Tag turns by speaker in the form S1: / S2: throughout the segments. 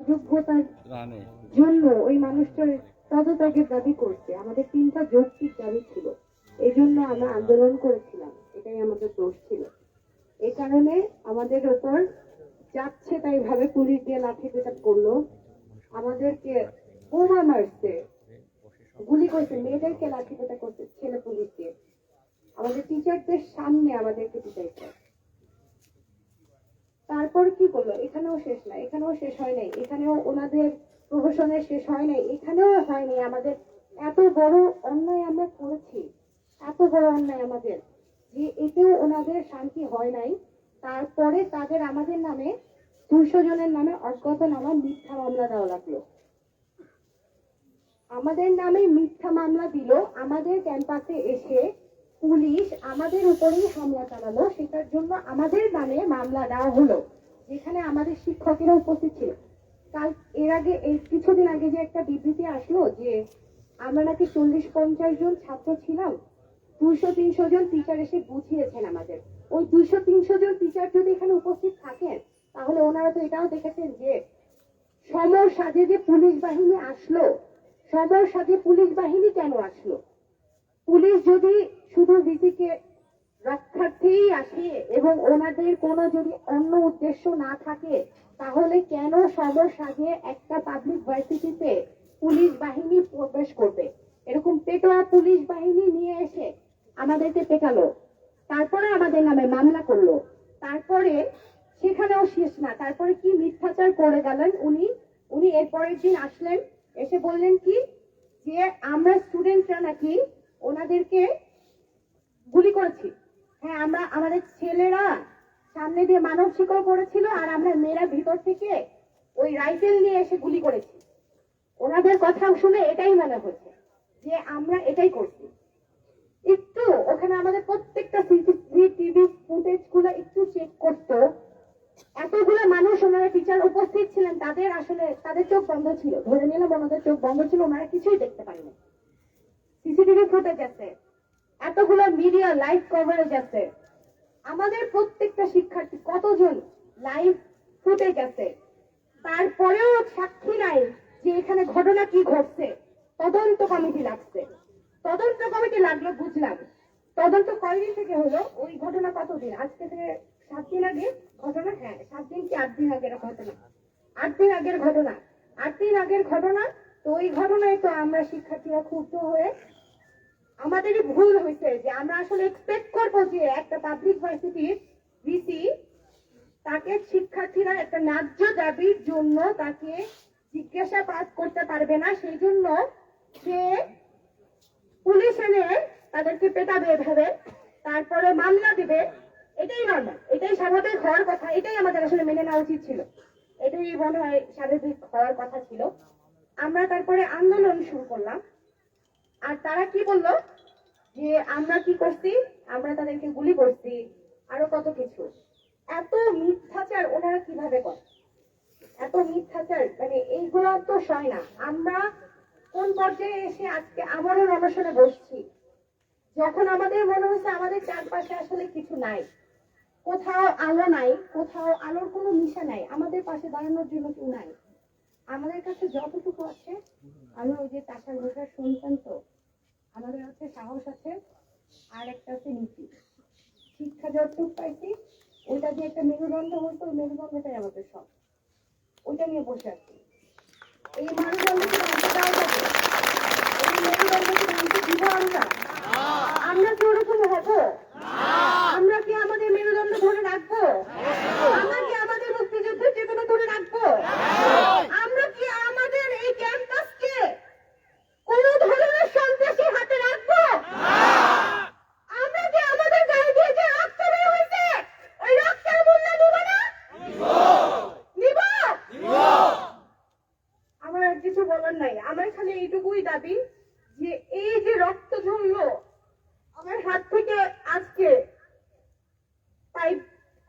S1: যোগ্যতার জন্য ওই মানুষটার পদত্যাগের দাবি করছে। আমাদের 3টা যৌক্তিক দাবি ছিল, এই জন্য আমরা আন্দোলন করেছিলাম, এটাই আমাদের দোষ ছিল। এই কারণে আমাদের ওপর যাচ্ছে তাই ভাবে পুলিশ দিয়ে লাঠিপেটা করলো, আমাদেরকে বোমা মারছে, গুলি করছে, মেয়েদেরকে লাঠিপেটা করছে ছেলে পুলিশ দিয়ে, আমাদের টিচারদের সামনে আমাদেরকে পিটাইছে। তারপর কি করলো? এখানেও শেষ নাই, এখানেও শেষ হয় নাই, এখানেও ওনাদের প্রহসনের শেষ হয় নাই, এখানেও হয়নি। আমাদের এত বড় অন্যায় আমরা করেছি, এত বড় অন্যায় আমাদের, যে এতেও ওনাদের শান্তি হয় নাই। তারপরে তাদের আমাদের নামে 200 জনের নামে অজ্ঞাতনামা মিথ্যা মামলা দেওয়া লাগলো। আমাদের নামে মিথ্যা মামলা দিল, আমাদের ক্যাম্পাসে এসে পুলিশ আমাদের উপরেই হামলা চালালো, সেটার জন্য আমাদের নামে মামলা দেওয়া হলো, যেখানে আমাদের শিক্ষকেরা উপস্থিত ছিল। কাল এর আগে এই কিছুদিন আগে যে একটা বিবৃতি আসলো যে আমরা নাকি 40-50 জন ছাত্র ছিলাম, 200-300 জন টিচার এসে বুঝিয়েছেন আমাদের। ওই 200-300 জন টিচার যদি এখানে উপস্থিত থাকেন, তাহলে ওনারা তো এটাও দেখেছেন যে সমর সাজে যে পুলিশ বাহিনী আসলো, সমর সাজে পুলিশ বাহিনী কেন আসলো? পুলিশ যদি শুধু ভিসিকে রক্ষার্থেই আসে এবং ওনাদের কোনো যদি অন্য উদ্দেশ্য না থাকে, তাহলে কেন সমর সাজে একটা পাবলিক ভার্সিটিতে পুলিশ বাহিনী প্রবেশ করবে? এরকম পেটোয়া পুলিশ বাহিনী নিয়ে এসে আমাদেরকে পেটালো, তারপরে আমাদের নামে মামলা করলো। তারপরে সেখানেও শেষ না, তারপরে কি মিথ্যাচার করে গেলেন উনি এরপরের দিন আসলেন, এসে বললেন কি যে আমরা স্টুডেন্টরা নাকি ওনাদেরকে গুলি করেছি। হ্যাঁ, আমরা আমাদের ছেলেরা সামনে দিয়ে মানব শিকল করেছিল, আর আমরা মেয়েরা ভিতর থেকে ওই রাইফেল নিয়ে এসে গুলি করেছি। ওনাদের কথা শুনে এটাই মনে হচ্ছে যে আমরা এটাই করছি। একটু ওখানে আমাদের প্রত্যেকটা সিসিটিভি ফুটেজ গুলো একটু চেক করতো, এতগুলো মানুষ ওনারা টিচার উপস্থিত ছিলেন, তাদের আসলে তাদের চোখ বন্ধ ছিল, ধরে নিলাম ওনাদের চোখ বন্ধ ছিল, ওনারা কিছুই দেখতে পারেনি। সিসিটিভি ফুটেজ আছে, এতগুলো মিডিয়া লাইভ কভারেজ আছে, আমাদের প্রত্যেকটা শিক্ষার্থী কতজন লাইভ ফুটেজ আছে, তারপরেও সাক্ষী নাই যে এখানে ঘটনা কি ঘটছে। তদন্ত কমিটি লাগছে, তদন্ত কমিটি লাগলো বুঝলাম, তদন্ত কয়দিন থেকে হলো? ওই ঘটনা কতদিন? আজকে থেকে 7 দিন আগে ঘটনা। হ্যাঁ, 7 দিন কি 8 দিন আগের ঘটনা, 8 দিন আগের ঘটনা, 8 দিন আগের ঘটনা। তো ওই ঘটনায় তো আমরা শিক্ষার্থীরা ক্ষুব্ধ হয়ে, আমাদেরই ভুল হয়েছে যে আমরা আসলে এক্সপেক্ট করবো যে একটা পাবলিক ভার্সিটির ভিসি তাকে শিক্ষার্থীরা একটা ন্যায্য দাবির জন্য তাকে জিজ্ঞাসাবাদ করতে পারবে না, সেই জন্য সে পুলিশ এনে তাদেরকে পেটাবে এভাবে, তারপরে মামলা দিবে। এটাই নর্মাল, এটাই স্বাভাবিক হওয়ার কথা, এটাই আমাদের আসলে মেনে নেওয়া উচিত ছিল, এটাই মনে হয় স্বাভাবিক হওয়ার কথা ছিল। আমরা তারপরে আন্দোলন শুরু করলাম, আর তারা কি বললো যে আমরা কি করছি, আমরা তাদেরকে গুলি করছি, আরো কত কিছু। এত মিথ্যাচার ওনারা কিভাবে করে? এত মিথ্যাচার, মানে এইগুলো তো সয় না। আমরা কোন পর্যায়ে এসে আজকে আমারও অনশনে বসছি, যখন আমাদের মনে হচ্ছে আমাদের চারপাশে আসলে কিছু নাই, কোথাও আলো নাই, কোথাও আলোর কোনো নিশা নাই, আমাদের পাশে দাঁড়ানোর জন্য কেউ নাই। আমাদের কাছে যতটুকু আছে, আমি ওই যে তাসার ঘোষার সন্তান, তো আমাদের আছে সাহস আছে, আর একটা আছে নীতি। শিক্ষা যতটুকু পাইছি ওইটা দিয়ে একটা মেরুদণ্ড হতো, ওই মেরুদণ্ডটাই আমাদের সব, ওইটা নিয়ে বসে আছি। এই মেরুদণ্ডকে ভাঙতে দেওয়া যাবে? এই মেরুদণ্ডকে ভাঙতে দিব আমরা? আমরা কি ওরকম হবো? আমরা কি আমাদের মেরুদণ্ড ধরে রাখবো? আমরা কি আমাদের মুক্তিযুদ্ধের চেতনা ধরে রাখবো? আমরা কি আমাদের এই ক্যাম্পাসকে কোন ধরনের সন্ত্রাসী হাতে রাখবো? আমরা কি আমাদের গায়ে দিয়ে যে রক্ত বের হয়েছে, ওই রক্তের মূল্য নিব না? নিব। আমার আর কিছু বলার নাই, আমার খালি এইটুকুই দাবি যে এই যে রক্ত ঝরলো আমার হাত থেকে, আজকে পাইপ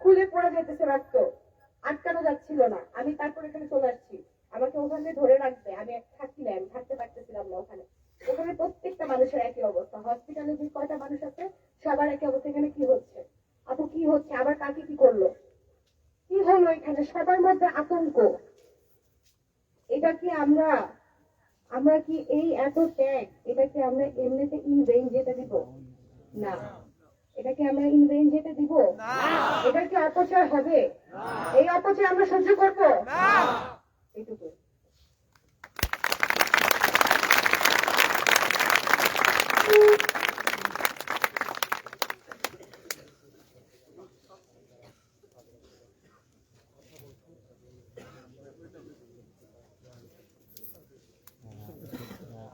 S1: খুলে পড়ে যেতেছে, রক্ত আটকানো যাচ্ছিল না, আমি তারপর এখানে চলে আসছি। আমাকে ওখানে ধরে রাখবে, আমি থাকছিলাম, আমি থাকতে পারতেছিলাম না ওখানে। ওখানে প্রত্যেকটা মানুষের একই অবস্থা, হসপিটালে যে কয়টা মানুষ আছে সবার একই অবস্থা। এখানে কি হচ্ছে আপু, কি হচ্ছে, আবার কাকে কি করলো, কি হলো এখানে? সবার মধ্যে আতঙ্ক। এটা কি আমরা আমরা কি এই এত ত্যাগ এটা কি আমরা এমনিতে ইন ভেইন যেতে দিব না, এটা কি আমরা ইন ভেইন যেতে দিব না, এটা কি অপচয় হবে, এই অপচয় আমরা সহ্য করব না, এইটুকু।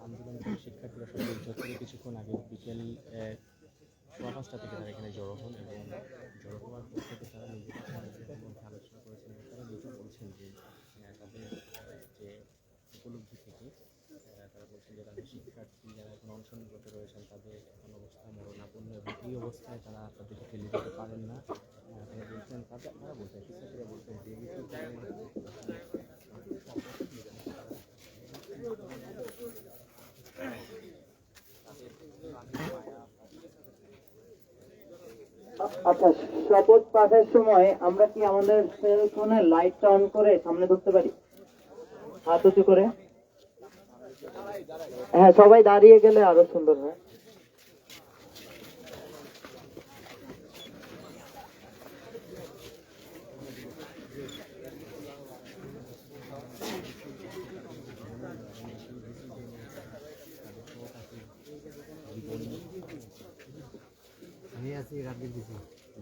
S2: আন্দোলনকারী শিক্ষার্থীরা সব যথেষ্ট কিছুক্ষণ আগে বিকেল 5:15 থেকে তারা এখানে জড়ো হন এবং জড়ো হওয়ার পর থেকে তারা নিজেদের মধ্যে আলোচনা করেছেন এবং তারা নিজে বলছেন যে তাদের যে উপলব্ধি থেকে তারা বলছেন যে তাদের শিক্ষার্থী যারা এখন অনশনরত রয়েছেন তাদের এখন অবস্থা মরণাপন্ন এবং এই অবস্থায় তারা তাদেরকে ফেলে দিতে পারেন না। তারা বলছেন তারা বলছেন শিক্ষার্থীরা বলছেন যে
S3: আচ্ছা, শপথ পাঠের সময় আমরা কি আমাদের সেল ফোনে লাইটটা অন করে সামনে ধরতে পারি, হাত উঁচু করে? হ্যাঁ, সবাই দাঁড়িয়ে গেলে আরো সুন্দর হয়।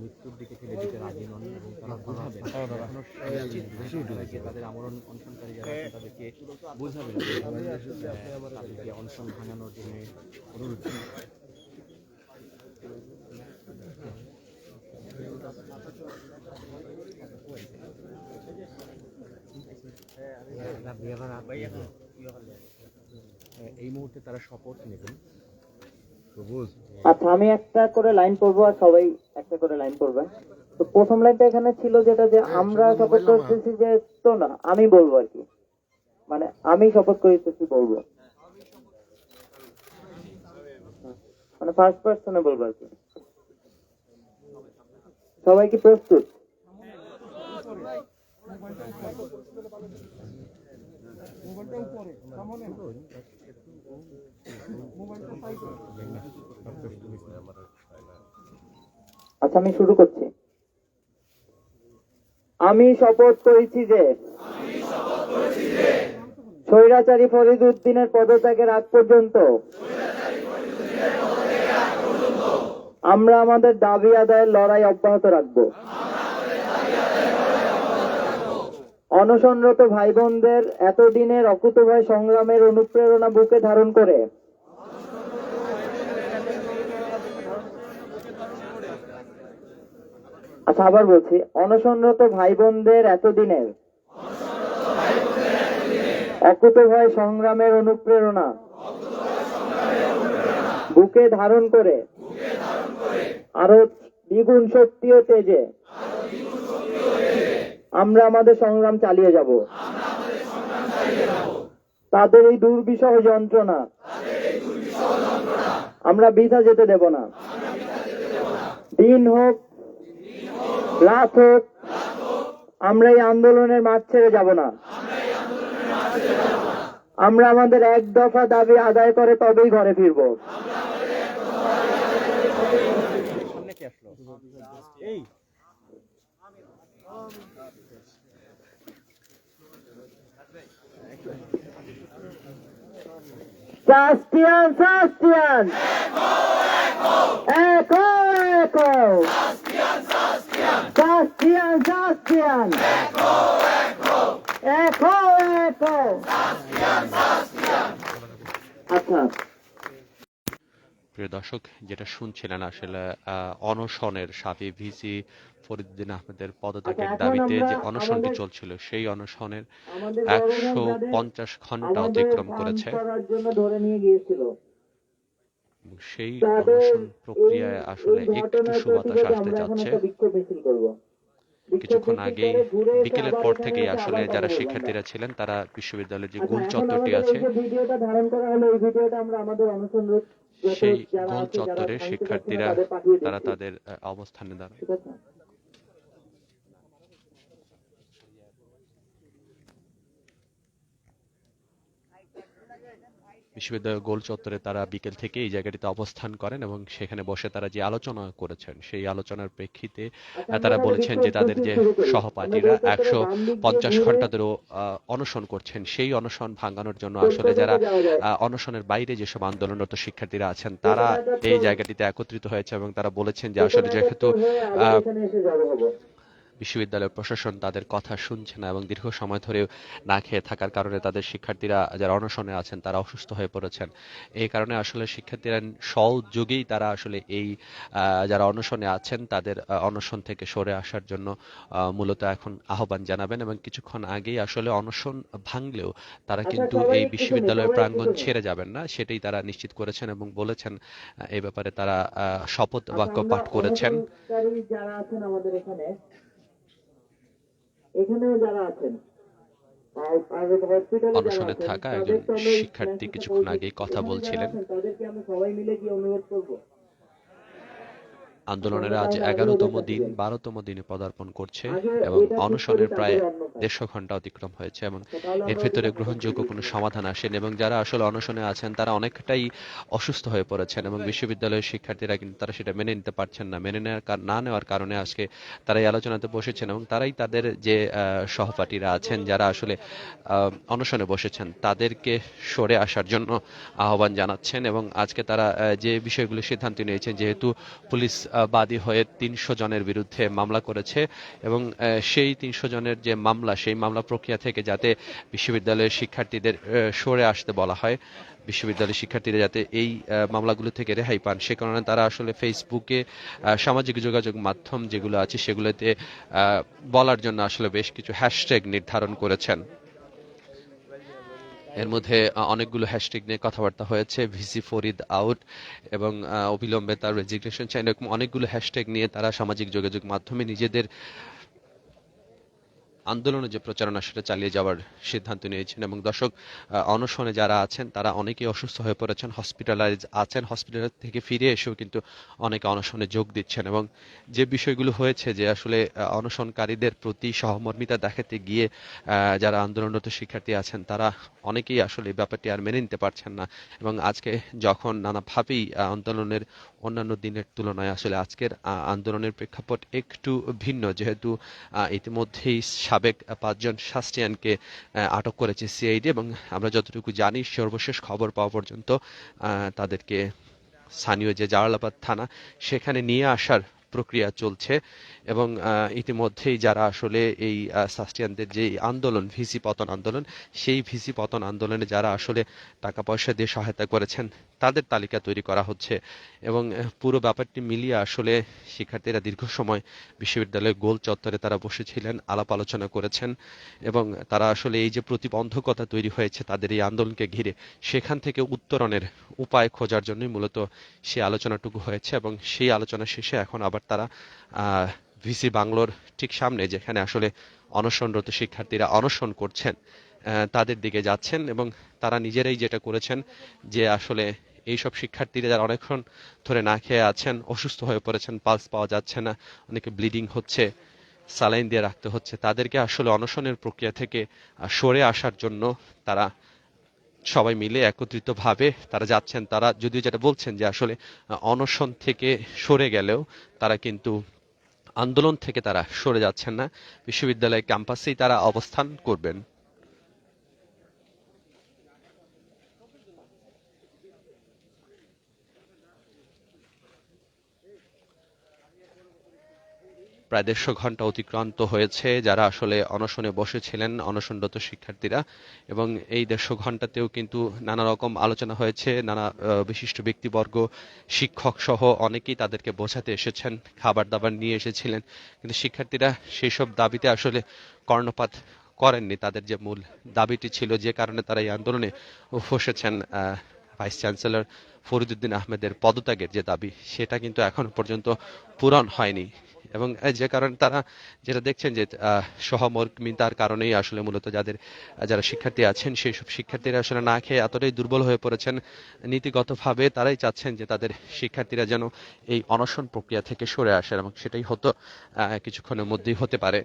S2: মৃত্যুর দিকে ঠেলে দিতে রাজি নন এবং তারা বোঝাবেন তাদের আমরণ অনশনকারী যারা আছেন তাদেরকে বোঝাবেন তাদেরকে অনশন ভাঙানোর জন্য অনুরোধ এই মুহূর্তে তারা শপথ নেবেন।
S3: আচ্ছা, আমি একটা করে লাইন পড়বো আর সবাই একটা করে লাইন পড়বে। তো প্রথম লাইনটা এখানে ছিল যেটা যে আমরা শপথ করতেছি যে, তো না আমি বলবো আর কি, মানে আমি শপথ করিতেছি বলবো, মানে ফার্স্ট পার্সনে বলবো আর কি। সবাই কি প্রস্তুত? আচ্ছা, আমি শুরু করছি। আমি শপথ করেছি যে স্বৈরাচারী ফরিদ উদ্দিনের পদত্যাগের আগ পর্যন্ত আমরা আমাদের দাবি আদায়ের লড়াই অব্যাহত রাখব। অনশনরত ভাই বোনদের এতদিনের অকুতোভয় সংগ্রামের অনুপ্রেরণা বুকে ধারণ করে আচ্ছা, আবার বলছি, অনশনরত ভাই বোনদের এতদিনের অকুতোভয় সংগ্রামের অনুপ্রেরণা বুকে ধারণ করে আরো দ্বিগুণ শক্তি ও তেজে আমরা আমাদের সংগ্রাম চালিয়ে যাব। তাদের এই দুর্বিষহ যন্ত্রণা আমরা বৃথা যেতে দেব না। দিন হোক রাত হোক আমরা এই আন্দোলনের মাঠ ছেড়ে যাব না। আমরা আমাদের এক দফা দাবি আদায় করে তবেই ঘরে ফিরব। সাস্তিয়ান সাস্তিয়ান এখো এখো সাস্তিয়ান সাস্তিয়ান এখো এখো। আচ্ছা,
S4: প্রিয় দর্শক, যেটা শুনছিলেন আসলে অনশনের সাথী ভিসি ফরিদউদ্দিন আহমেদের পদত্যাগের দাবিতে যে অনশনটি চলছিল সেই অনশনের 150 ঘন্টা অতিক্রম করেছে। সেই অনশন প্রক্রিয়ায় আসলে একটু সুবাতাস আসতে যাচ্ছে। কিছুক্ষণ আগেই বিকেলের পর থেকেই আসলে যারা শিক্ষার্থীরা ছিলেন তারা বিশ্ববিদ্যালয়ের যে গোল চত্বরটি আছে সেই গোল চত্বরে শিক্ষার্থীরা তারা তাদের অবস্থানে দাঁড়ায়। বিশ্ববিদ্যালয়ের গোল চত্বরে তারা বিকেল থেকে এই জায়গাটিতে অবস্থান করেন এবং সেখানে বসে তারা যে আলোচনা করেছেন সেই আলোচনার প্রেক্ষিতে তারা বলেছেন যে তাদের যে সহপাঠীরা 150 ঘন্টা ধরেও অনশন করছেন, সেই অনশন ভাঙানোর জন্য আসলে যারা অনশনের বাইরে যেসব আন্দোলনরত শিক্ষার্থীরা আছেন তারা এই জায়গাটিতে একত্রিত হয়েছে এবং তারা বলেছেন যে আসলে যেহেতু বিশ্ববিদ্যালয় প্রশাসন তাদের কথা শুনছে না এবং দীর্ঘ সময় ধরে না খেয়ে থাকার কারণে তাদের শিক্ষার্থীরা যারা অনশনে আছেন তারা অসুস্থ হয়ে পড়েছেন। এই কারণে আসলে শিক্ষার্থীরা সহযোগেই তারা আসলে এই যারা অনশনে আছেন তাদের অনশন থেকে সরে আসার জন্য মূলত এখন আহ্বান জানাবেন এবং কিছুক্ষণ আগেই আসলে অনশন ভাঙলেও তারা কিন্তু এই বিশ্ববিদ্যালয়ের প্রাঙ্গণ ছেড়ে যাবেন না, সেটাই তারা নিশ্চিত করেছেন এবং বলেছেন এই ব্যাপারে তারা শপথ বাক্য পাঠ করেছেন।
S3: যারা আছেন আমাদের এখানেও যারা আছেন
S4: অনশনে থাকা একজন শিক্ষার্থী কিছুক্ষণ আগেই কথা বলছিলেন।
S3: তাদেরকে আমরা সবাই মিলে কি অনুরোধ করবো,
S4: আন্দোলনের আজ 11তম দিন 12তম দিনে পদার্পণ করছে এবং অনশনের প্রায় 150 ঘন্টা অতিক্রম হয়েছে এবং এর ভেতরে গ্রহণযোগ্য কোনো সমাধান আসেনি এবং যারা আসলে অনশনে আছেন তারা অনেকটাই অসুস্থ হয়ে পড়েছেন এবং বিশ্ববিদ্যালয়ের শিক্ষার্থীরা কিন্তু তারা সেটা মেনে নিতে পারছেন না। মেনে না নেওয়ার কারণে আজকে তারা এই আলোচনাতে বসেছেন এবং তারাই তাদের যে সহপাঠীরা আছেন যারা আসলে অনশনে বসেছেন তাদেরকে সরে আসার জন্য আহ্বান জানাচ্ছেন এবং আজকে তারা যে বিষয়গুলো সিদ্ধান্ত নিয়েছেন, যেহেতু পুলিশ বাদী হয়ে 300 জনের বিরুদ্ধে মামলা করেছে এবং সেই 300 জনের যে মামলা সেই মামলা প্রক্রিয়া থেকে যাতে বিশ্ববিদ্যালয়ের শিক্ষার্থীদের সরে আসতে বলা হয়, বিশ্ববিদ্যালয়ের শিক্ষার্থীরা যাতে এই মামলাগুলো থেকে রেহাই পান, সে কারণে তারা আসলে ফেসবুকে সামাজিক যোগাযোগ মাধ্যম যেগুলো আছে সেগুলোতে বলার জন্য আসলে বেশ কিছু হ্যাশট্যাগ নির্ধারণ করেছেন। এর মধ্যে অনেকগুলো হ্যাশট্যাগ নিয়ে কথাবার্তা হয়েছে, ভিসি ফরিদ আউট এবং অবিলম্বে তার রেজিগনেশন চাই, এরকম অনেকগুলো হ্যাশট্যাগ নিয়ে তারা সামাজিক যোগাযোগ মাধ্যমে নিজেদের আন্দোলনের যে প্রচারণা সেটা চালিয়ে যাওয়ার সিদ্ধান্ত নিয়েছেন এবং দর্শক অনশনে যারা আছেন তারা অনেকেই অসুস্থ হয়ে পড়েছেন, হসপিটালাইজ আছেন, হসপিটাল থেকে ফিরে এসেও কিন্তু অনেকে অনশনে যোগ দিচ্ছেন এবং যে বিষয়গুলো হয়েছে যে আসলে অনশনকারীদের প্রতি সহমর্মিতা দেখাতে গিয়ে যারা আন্দোলনরত শিক্ষার্থী আছেন তারা অনেকেই আসলে এই ব্যাপারটি আর মেনে নিতে পারছেন না এবং আজকে যখন নানাভাবেই আন্দোলনের অন্যান্য দিনের তুলনায় আসলে আজকের আন্দোলনের প্রেক্ষাপট একটু ভিন্ন, যেহেতু ইতিমধ্যেই সাবেক 5 জন শাস্ত্রিয়ানকে আটক করেছে সিআইডি এবং আমরা যতটুকু জানি সর্বশেষ খবর পাওয়া পর্যন্ত তাদেরকে স্থানীয় যে জালালাবাদ থানা সেখানে নিয়ে আসার প্রক্রিয়া চলছে এবং ইতিমধ্যেই যারা আসলে এই শাস্ত্রিয়ানদের যে আন্দোলন ভিসি পতন আন্দোলন, সেই ভিসি পতন আন্দোলনে যারা আসলে টাকা পয়সা দিয়ে সহায়তা করেছেন তাদের তালিকা তৈরি করা হচ্ছে এবং পুরো ব্যাপারটি মিলিয়ে আসলে শিক্ষার্থীরা দীর্ঘ সময় বিশ্ববিদ্যালয়ের গোল চত্বরে তারা বসেছিলেন, আলাপ আলোচনা করেছেন এবং তারা আসলে এই যে প্রতিবন্ধকতা তৈরি হয়েছে তাদের এই আন্দোলনকে ঘিরে সেখান থেকে উত্তরণের উপায় খোঁজার জন্যই মূলত সেই আলোচনাটুকু হয়েছে এবং সেই আলোচনা শেষে এখন আবার তারা ভিসি বাংলোর ঠিক সামনে যেখানে আসলে অনশনরত শিক্ষার্থীরা অনশন করছেন তাদের দিকে যাচ্ছেন এবং তারা নিজেরাই যেটা করেছেন যে আসলে এইসব শিক্ষার্থীরা যারা অনেকক্ষণ ধরে না খেয়ে আছেন, অসুস্থ হয়ে পড়েছেন, পালস পাওয়া যাচ্ছে না, অনেকে ব্লিডিং হচ্ছে, স্যালাইন দিয়ে রাখতে হচ্ছে, তাদেরকে আসলে অনশনের প্রক্রিয়া থেকে সরে আসার জন্য তারা সবাই মিলে একত্রিতভাবে তারা যাচ্ছেন। তারা যদিও যেটা বলছেন যে আসলে অনশন থেকে সরে গেলেও তারা কিন্তু আন্দোলন থেকে তারা সরে যাচ্ছেন না, বিশ্ববিদ্যালয় ক্যাম্পাসেই তারা অবস্থান করবেন। প্রায় 150 ঘন্টা অতিক্রান্ত হয়েছে যারা আসলে অনশনে বসেছিলেন অনশনরত শিক্ষার্থীরা এবং এই 150 ঘন্টাতেও কিন্তু নানা রকম আলোচনা হয়েছে, নানা বিশিষ্ট ব্যক্তিবর্গ শিক্ষক সহ অনেকেই তাদেরকে বোঝাতে এসেছেন, খাবার দাবার নিয়ে এসেছিলেন, কিন্তু শিক্ষার্থীরা সেই সব দাবিতে আসলে কর্ণপাত করেননি। তাদের যে মূল দাবিটি ছিল, যে কারণে তারা এই আন্দোলনে বসেছেন, ভাইস চ্যান্সেলর ফরিদউদ্দিন আহমেদের পদত্যাগের যে দাবি সেটা কিন্তু এখনো পর্যন্ত পূরণ হয়নি এবং যে কারণে তারা যেটা দেখছেন যে সহমর্মিতার কারণেই আসলে মূলত যারা শিক্ষার্থী আছেন সেই সব শিক্ষার্থীরা আসলে না খেয়ে এতটাই দুর্বল হয়ে পড়েছেন নীতিগতভাবে, তারাই চাচ্ছেন যে তাদের শিক্ষার্থীরা যেন এই অনশন প্রক্রিয়া থেকে সরে আসেন এবং সেটাই হতো কিছুক্ষণের মধ্যেই হতে পারে।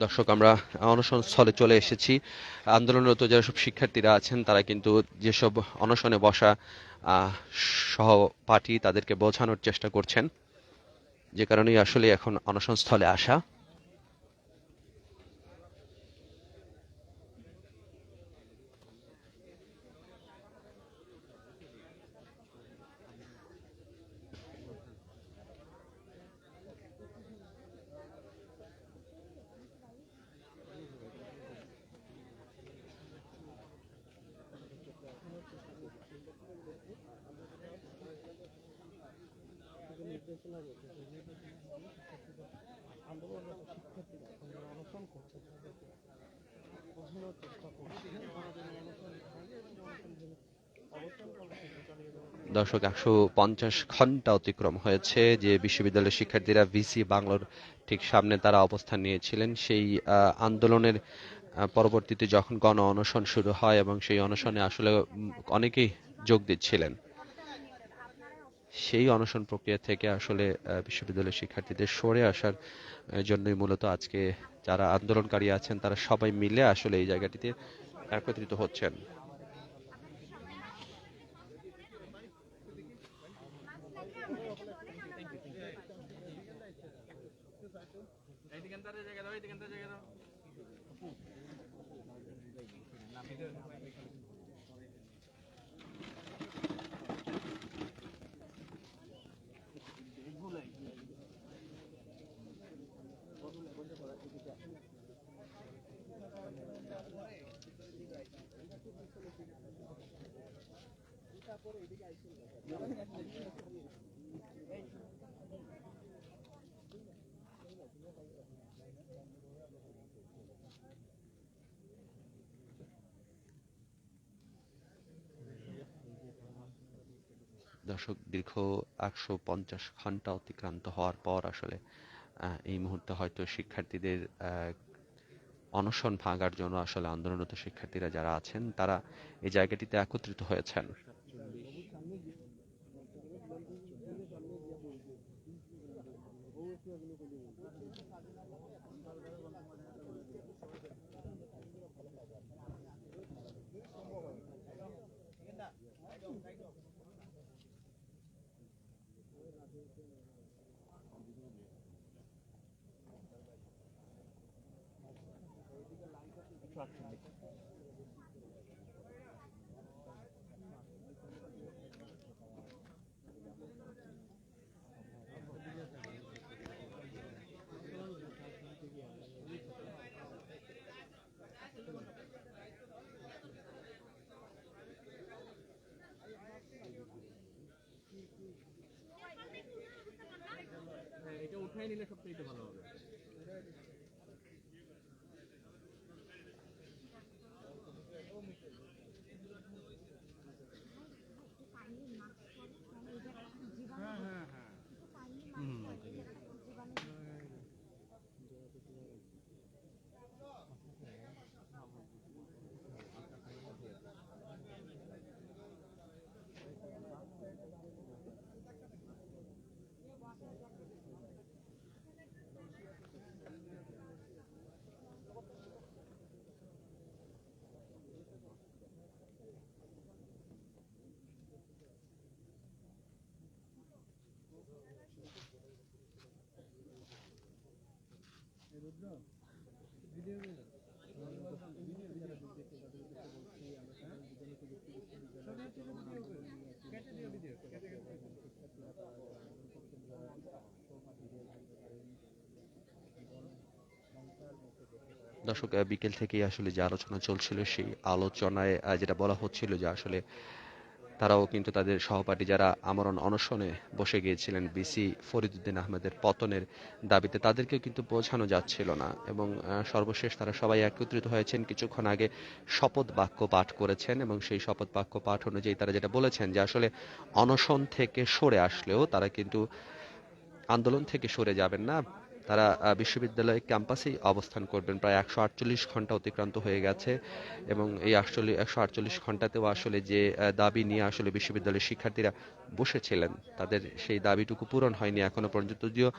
S4: দর্শক, আমরা অনশন স্থলে চলে এসেছি। আন্দোলনরত যেসব শিক্ষার্থীরা আছেন তারা কিন্তু যেসব অনশনে বসা সহপাঠী তাদেরকে বোঝানোর চেষ্টা করছেন, যে কারণেই আসলে এখন অনশন স্থলে আসা। দর্শক, 150 ঘন্টা অতিক্রম হয়েছে যে বিশ্ববিদ্যালয়ের শিক্ষার্থীরা ভিসি বাংলোর ঠিক সামনে তারা অবস্থান নিয়েছিলেন। সেই আন্দোলনের পরবর্তীতে যখন গণ অনশন শুরু হয় এবং সেই অনশনে আসলে অনেকেই যোগ দিচ্ছিলেন, সেই অনশন প্রক্রিয়া থেকে আসলে বিশ্ববিদ্যালয়ের শিক্ষার্থীদের সরে আসার জন্যই মূলত আজকে যারা আন্দোলনকারী আছেন তারা সবাই মিলে আসলে এই জায়গাটিতে একত্রিত হচ্ছেন। দর্শক, দীর্ঘ 150 ঘন্টা অতিক্রান্ত হওয়ার পর আসলে এই মুহূর্তে হয়তো শিক্ষার্থীদের অনশন ভাঙার জন্য আসলে আন্দোলনরত শিক্ষার্থীরা যারা আছেন তারা এই জায়গাটিতে একত্রিত হয়েছেন। দর্শক, বিকেল থেকেই আসলে যে আলোচনা চলছিল সেই আলোচনায় যেটা বলা হচ্ছিল যে আসলে তারাও কিন্তু তাদের সহপাঠী যারা আমরণ অনশনে বসে গিয়েছিলেন ভিসি ফরিদউদ্দীন আহমেদের পতনের দাবিতে, তাদেরকেও কিন্তু বোঝানো যাচ্ছিল না এবং সর্বশেষ তারা সবাই একত্রিত হয়েছেন। কিছুক্ষণ আগে শপথ বাক্য পাঠ করেছেন এবং সেই শপথ বাক্য পাঠ অনুযায়ী তারা যেটা বলেছেন যে আসলে অনশন থেকে সরে আসলেও তারা কিন্তু আন্দোলন থেকে সরে যাবেন না, তারা বিশ্ববিদ্যালয় ক্যাম্পাসেই অবস্থান করবেন। প্রায় 148 ঘন্টা অতিক্রান্ত হয়ে গেছে এবং এই 148 ঘন্টাতেও আসলে যে দাবি নিয়ে আসলে বিশ্ববিদ্যালয়ের শিক্ষার্থীরা বসেছিলেন, তাদের সেই দাবিটুকু পূরণ হয়নি এখনো পর্যন্ত। যদিও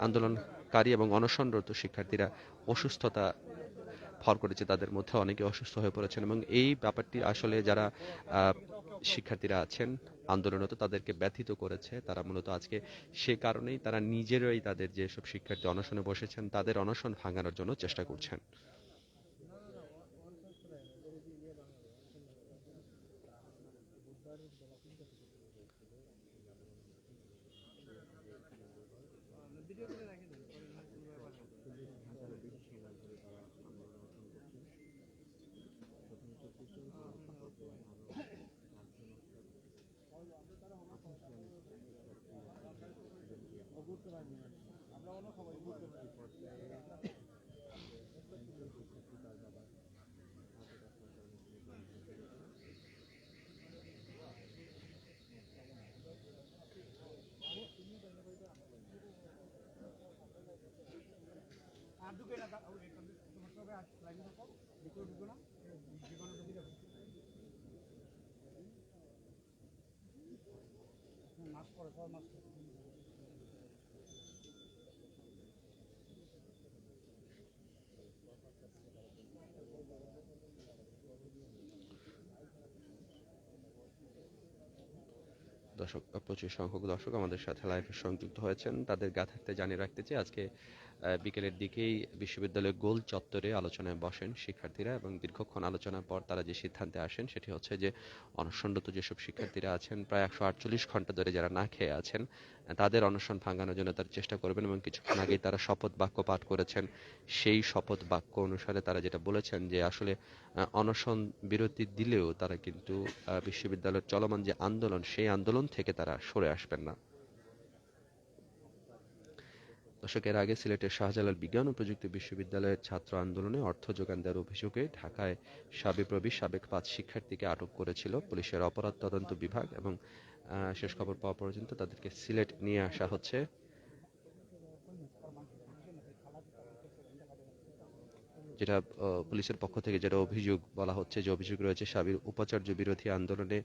S4: আন্দোলনকারী এবং অনশনরত শিক্ষার্থীরা অসুস্থতা ভর করেছে, তাদের মধ্যে অনেকে অসুস্থ হয়ে পড়েছেন এবং এই ব্যাপারটি আসলে যারা শিক্ষার্থীরা আছেন আন্দোলনরত তাদেরকে ব্যথিত করেছে। তারা মূলত আজকে সে কারণেই তারা নিজেরাই তাদের যেসব শিক্ষার্থী অনশনে বসেছেন তাদের অনশন ভাঙানোর জন্য চেষ্টা করছেন। দর্শক, প্রচুর সংখ্যক দর্শক আমাদের সাথে লাইভে সংযুক্ত হয়েছেন। তাদের জ্ঞাতার্থে জানিয়ে রাখতে চাই, আজকে বিকেলের দিকেই বিশ্ববিদ্যালয়ের গোল চত্বরে আলোচনায় বসেন শিক্ষার্থীরা এবং দীর্ঘক্ষণ আলোচনার পর তারা যে সিদ্ধান্তে আসেন সেটি হচ্ছে যে অনশনরত যেসব শিক্ষার্থীরা আছেন প্রায় 148 ঘন্টা ধরে যারা না খেয়ে আছেন তাদের অনশন ভাঙানোর জন্য তারা চেষ্টা করবেন এবং কিছুক্ষণ আগেই তারা শপথ বাক্য পাঠ করেছেন। সেই শপথ বাক্য অনুসারে তারা যেটা বলেছেন যে আসলে অনশন বিরতি দিলেও তারা কিন্তু বিশ্ববিদ্যালয়ের চলমান যে আন্দোলন সেই আন্দোলন থেকে তারা সরে আসবেন না। দশকের আগে সিলেটের শাহজালাল বিজ্ঞান ও প্রযুক্তি বিশ্ববিদ্যালয়ের ছাত্র আন্দোলনে অর্থ যোগান দেওয়ার অভিযোগে ঢাকায় শাবিপ্রবি সাবেক 5 শিক্ষার্থীকে আটক করেছিল পুলিশের অপরাধ তদন্ত বিভাগ এবং শেষ খবর পাওয়া পর্যন্ত তাদেরকে সিলেট নিয়ে আসা হচ্ছে। যেটা পুলিশের পক্ষ থেকে যেটা অভিযোগ বলা হচ্ছে, যে অভিযোগ রয়েছে শাবির উপাচার্য বিরোধী আন্দোলনে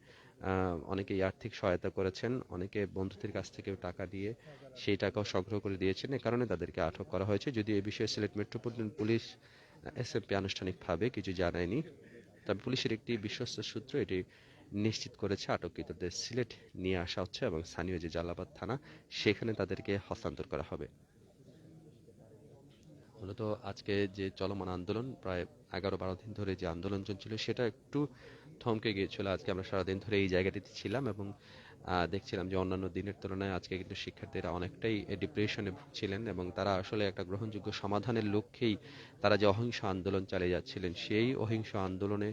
S4: অনেকেই আর্থিক সহায়তা করেছেন, অনেকে বন্ধুদের কাছ থেকে টাকা দিয়ে সেই টাকাও সংগ্রহ করে দিয়েছেন, এ কারণে তাদেরকে আটক করা হয়েছে। যদিও এই বিষয়ে সিলেট মেট্রোপলিটন পুলিশ এসএমপি আনুষ্ঠানিকভাবে কিছু জানায়নি, তবে পুলিশের একটি বিশ্বস্ত সূত্র এটি নিশ্চিত করেছে আটককৃতদের সিলেট নিয়ে আসা হচ্ছে এবং স্থানীয় যে জালালাবাদ থানা সেখানে তাদেরকে হস্তান্তর করা হবে। মূলত আজকে যে চলমান আন্দোলন প্রায় 11-12 দিন ধরে যে আন্দোলন চলছিল সেটা একটু থমকে গিয়েছিল। আজকে আমরা সারাদিন ধরে এই জায়গাটিতে ছিলাম এবং দেখছিলাম যে অন্যান্য দিনের তুলনায় আজকে কিন্তু শিক্ষার্থীরা অনেকটাই ডিপ্রেশনে ভুগছিলেন এবং তারা আসলে একটা গ্রহণযোগ্য সমাধানের লক্ষ্যেই তারা যে অহিংস আন্দোলন চালিয়ে যাচ্ছিলেন সেই অহিংস আন্দোলনে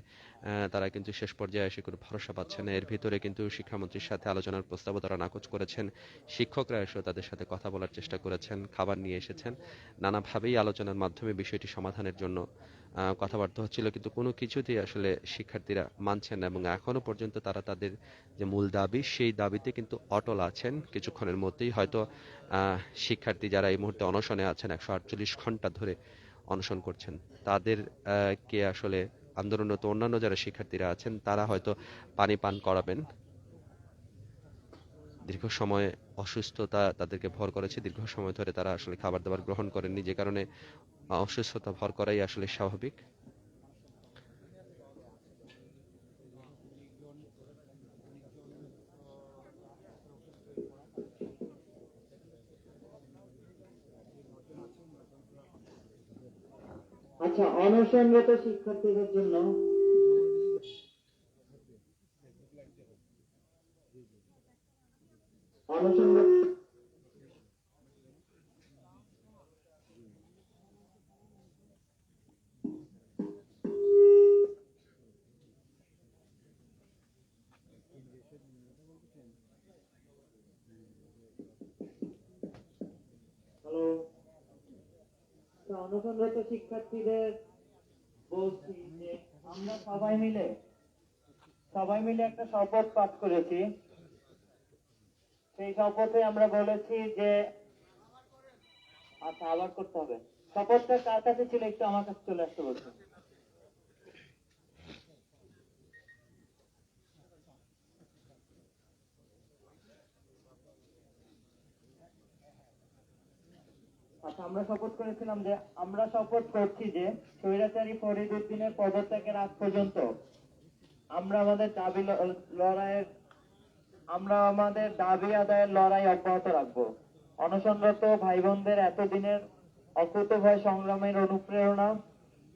S4: তারা কিন্তু শেষ পর্যায়ে এসে কোনো ভরসা পাচ্ছে না। এর ভিতরে কিন্তু শিক্ষামন্ত্রীর সাথে আলোচনার প্রস্তাবও তারা নাকচ করেছেন, শিক্ষকরা এসেও তাদের সাথে কথা বলার চেষ্টা করেছেন, খাবার নিয়ে এসেছেন, নানাভাবেই আলোচনার মাধ্যমে বিষয়টি সমাধানের জন্য কথাবার্তা হচ্ছিল, কিন্তু কোনো কিছুতেই আসলে শিক্ষার্থীরা মানছেন না এবং এখনো পর্যন্ত তারা তাদের যে মূল দাবি সেই দাবিতে কিন্তু অটল আছেন। কিছুক্ষণের মধ্যেই হয়তো শিক্ষার্থী যারা এই মুহূর্তে অনশনে আছেন 148 ঘন্টা ধরে অনশন করছেন তাদের কে আসলে আন্দোলনরত অন্যান্য যারা শিক্ষার্থীরা আছেন তারা হয়তো পানি পান করাবেন। দীর্ঘ সময় অসুস্থতা তাদেরকে ভর করেছে, দীর্ঘ সময় ধরে তারা আসলে খাবার দাবার গ্রহণ করেননি, যে কারণে অসুস্থতা ভর করাই আসলে স্বাভাবিক।
S3: আচ্ছা, অনশনরত শিক্ষার্থীদের জন্য অনশনরত অনশনরত শিক্ষার্থীদের বলছি যে আমরা সবাই মিলে একটা শপথ পাঠ করেছি। সেই শপথে আমরা বলেছি যে আচ্ছা, আবার করতে হবে। শপথটা কার কাছে ছিল একটু আমার কাছে চলে আসতে বলছি। আচ্ছা, আমরা শপথ করেছিলাম যে আমরা শপথ করছি যে স্বৈরাচারী ফরিদ উদ্দিনের পদত্যাগের আগ পর্যন্ত আমরা আমাদের লড়াইয়ের আমাদের দাবি আদায়ের লড়াই অব্যাহত রাখবো। অনশনরত ভাই বোনদের এতদিনের অকুতোভয় সংগ্রামের অনুপ্রেরণা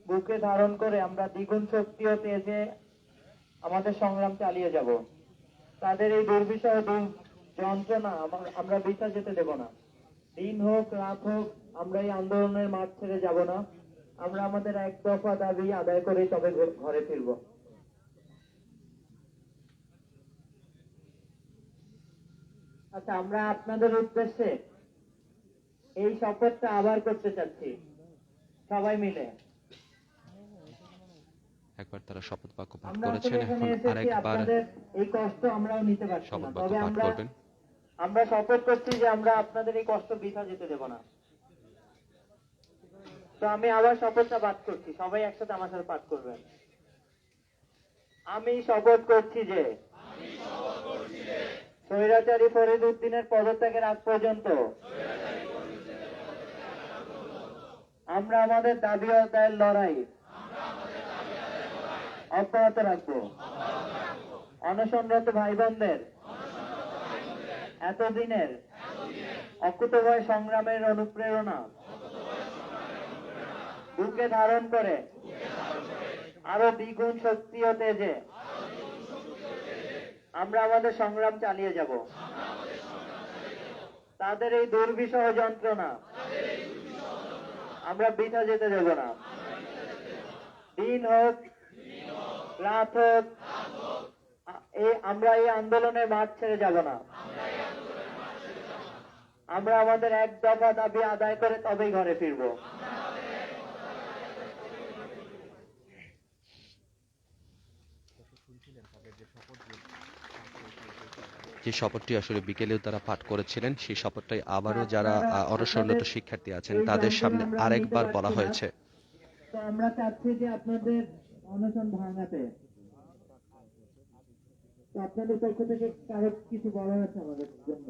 S3: বুকে ধারণ করে আমরা দ্বিগুণ শক্তি ও তেজে আমাদের সংগ্রাম চালিয়ে যাব। তাদের এই দুর্বিষহ যন্ত্রণা আমরা বৃথা যেতে দেব না। দিন হোক রাত হোক আমরা এই আন্দোলনের মাঠ ছেড়ে যাব না। আমরা আমাদের এক দফা দাবি আদায় করে তবে ঘরে ফিরব। আচ্ছা, আমরা আপনাদের উদ্দেশ্যে এই শপথটা আবার করতে চাচ্ছি, সবাই মিলে।
S4: একবার তারা শপথ বাক্য পাঠ
S3: আমরা
S4: করেছেন,
S3: আসলে এখানে
S4: এখন
S3: এসেছি
S4: আরেকবার
S3: আপনাদের এই কষ্ট আমরাও নিতে পারছি না,
S4: শপথ বাক্য
S3: তবে
S4: পাঠ করবেন।
S3: আমরা শপথ করছি যে আমরা আপনাদের এই কষ্ট বৃথা যেতে দেব না। তো আমি আবার শপথটা পাঠ করছি, সবাই একসাথে আমার সাথে পাঠ করবেন। আমি শপথ করছি যে স্বৈরাচারী ফরিদ উদ্দিনের পদত্যাগের আগ পর্যন্ত আমরা আমাদের দাবি আদায়ের লড়াই অব্যাহত রাখবো। অনশনরত ভাই বোনদের এতদিনের অকুতোভয় সংগ্রামের অনুপ্রেরণা বুকে ধারণ করে আরো দ্বিগুণ শক্তি ও তেজে আমরা আমাদের সংগ্রাম চালিয়ে যাব। তাদের এই দুর্বিষহ যন্ত্রণা আমরা বৃথা যেতে দেব না। দিন হোক রাত হোক আমরা এই আন্দোলনের মাঠ ছেড়ে যাব না। আমরা আমাদের এক দফা দাবি আদায় করে তবেই ঘরে ফিরব।
S4: যে শপথটি আসলে বিকেলেও তারা পাঠ করেছিলেন, সেই শপথটাই আবারও যারা অনশনরত শিক্ষার্থী আছেন তাদের সামনে আরেকবার বলা হয়েছে।
S3: তো আমরা চাচ্ছি যে আপনাদের অনশন ভাঙাতে। তো আপনাদের পক্ষ থেকে কারো কিছু বলার আছে আমাদের জন্য?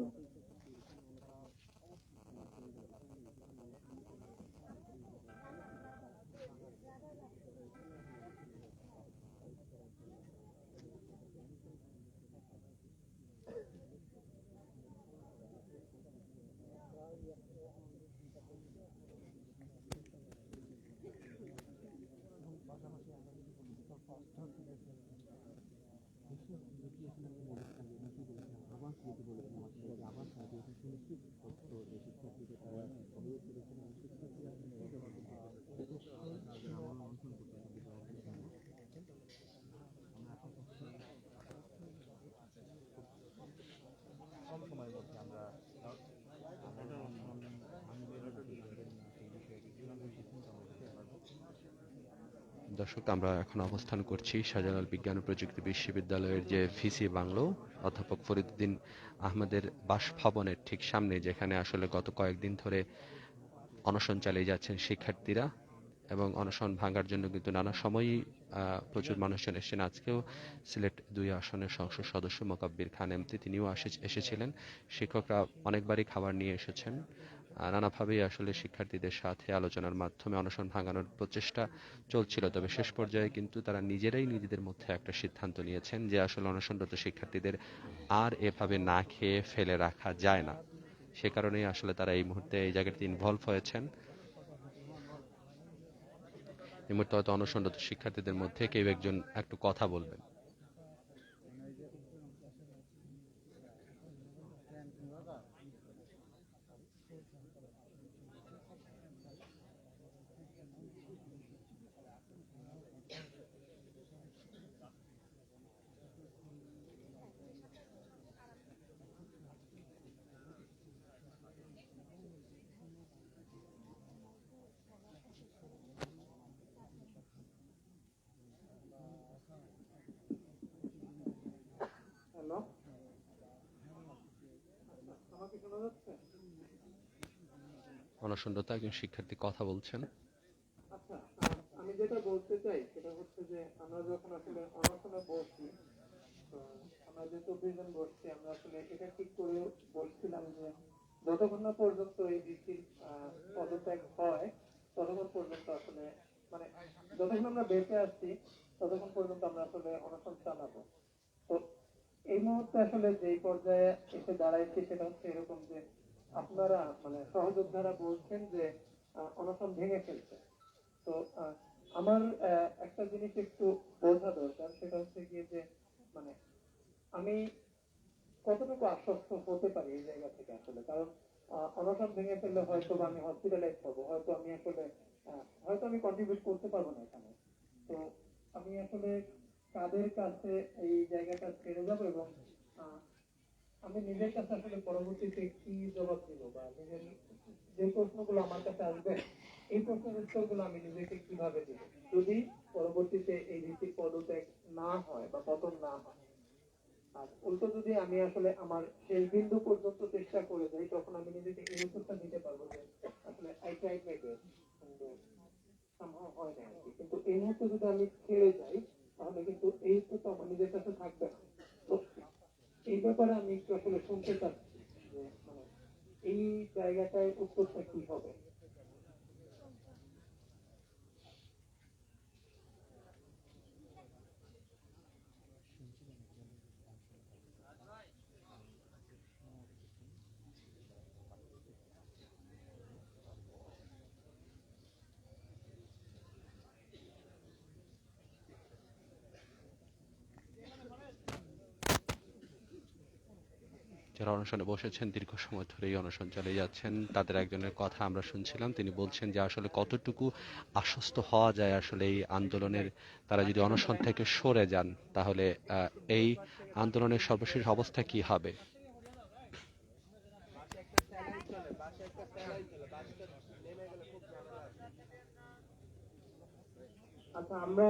S4: দর্শক, আমরা এখন অবস্থান করছি শাহজালাল বিজ্ঞান ও প্রযুক্তি বিশ্ববিদ্যালয়ের যে ভিসি বাংলো অধ্যাপক ফরিদউদ্দিন আহমেদের বাসভবনের ঠিক সামনে, যেখানে আসলে গত কয়েকদিন ধরে অনশন চালিয়ে যাচ্ছেন শিক্ষার্থীরা এবং অনশন ভাঙার জন্য কিন্তু নানা সময়ই প্রচুর মানুষজন এসেছেন। আজকেও সিলেট ২ আসনের সংসদ সদস্য মোকাব্বির খান এমপি তিনিও এসেছিলেন। শিক্ষকরা অনেকবারই খাবার নিয়ে এসেছেন। নানাভাবেই আসলে শিক্ষার্থীদের সাথে আলোচনার মাধ্যমে অনশন ভাঙানোর প্রচেষ্টা চলছিল, তবে শেষ পর্যায়ে কিন্তু তারা নিজেরাই নিজেদের মধ্যে একটা সিদ্ধান্ত নিয়েছেন যে আসলে অনশনরত শিক্ষার্থীদের আর এভাবে না খেয়ে ফেলে রাখা যায় না। সে কারণেই আসলে তারা এই মুহূর্তে এই জায়গাটিতে ইনভলভ হয়েছেন। এই মুহূর্তে হয়তো অনশনরত শিক্ষার্থীদের মধ্যে কেউ একজন একটু কথা বলবেন। অনশনরত একজন শিক্ষার্থী কথা বলছেন।
S5: আচ্ছা, আমি যেটা বলতে চাই সেটা হচ্ছে যে আমরা যখন আসলে অনশনে বসি, তো আমরা যে 24 জন বসছি, আমরা আসলে এটা ঠিক করে বলছিলাম যে যতক্ষণ না পর্যন্ত এই ভিত্তির পদত্যাগ হয়, ততক্ষণ পর্যন্ত আসলে মানে যতক্ষণ আমরা বেঁচে আসছি ততক্ষণ পর্যন্ত আমরা আসলে অনশন চালাবো। তো এই মুহূর্তে আসলে যেই পর্যায়ে এসে দাঁড়াইছে সেটা হচ্ছে এরকম যে আপনারা মানে সহযোদ্ধারা বলছেন যে অনশন ভেঙে ফেলছে। তো আমার একটা জিনিস একটু বোঝা দরকার, সেটা হচ্ছে গিয়ে যে মানে আমি কতটুকু আশ্বস্ত হতে পারি এই জায়গা থেকে আসলে, কারণ অনশন ভেঙে ফেললে হয়তো বা আমি হসপিটালাইজ হবো, হয়তো আমি আসলে হয়তো আমি কন্ট্রিবিউট করতে পারবো না এখানে। তো আমি আসলে কাদের কাছে এই জায়গাটা ছেড়ে যাবো এবং আহ, আমি নিজের কাছে আসলে পরবর্তীতে কি জবাব দিব, বা নিজের যে প্রশ্নগুলো আমার কাছে আসবে এই প্রশ্নের উত্তরগুলো আমি নিজেকে কিভাবে দিব যদি পরবর্তীতে এই ভিত্তিক পদত্যাগ না হয় বা পতন না হয়। আর উল্টো যদি আমি আসলে আমার শেষ বিন্দু পর্যন্ত চেষ্টা করে যাই, তখন আমি নিজেকে এই উত্তরটা দিতে পারবো যে আসলে আই ট্রাইড মাই বেস্ট, কিন্তু সম্ভব হয় না আর কি। কিন্তু এই মুহূর্তে যদি আমি ছেড়ে যাই তাহলে কিন্তু এই উত্তরটা আমার নিজের কাছে থাকবে না। তো এই ব্যাপারে আমি একটু আসলে শুনতে চাচ্ছি যে মানে এই জায়গাটায় উত্তরটা কি হবে।
S4: যারা অনশনে বসেছেন দীর্ঘ সময় ধরে এই অনশন চালিয়ে যাচ্ছেন, তাদের একজনের কথা আমরা শুনছিলাম। তিনি বলছেন যে আসলে কতটুকু আশ্বস্ত হওয়া যায় আসলে এই আন্দোলনের, তারা যদি অনশন থেকে সরে যান তাহলে এই আন্দোলনের সর্বশেষ অবস্থা কি হবে।
S3: আচ্ছা, আমরা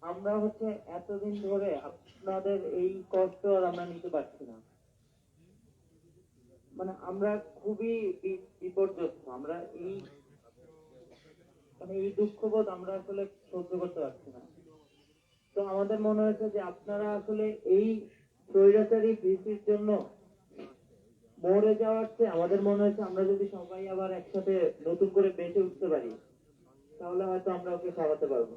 S3: আমরা হচ্ছে এতদিন ধরে আপনাদের এই কষ্ট আর আমরা নিতে পারছি না। মানে আমরা খুবই বিপর্যস্ত। আমরা এই মানে এই দুঃখবোধ আমরা আসলে সহ্য করতে পারছি না। তো আমাদের মনে হয়েছে যে আপনারা আসলে এই স্বৈরাচারী ভিত্তির জন্য মরে যাওয়ার চেয়ে আমাদের মনে হয়েছে আমরা যদি সবাই আবার একসাথে নতুন করে বেঁচে উঠতে পারি, তাহলে হয়তো আমরা ওকে খাওয়াতে পারবো।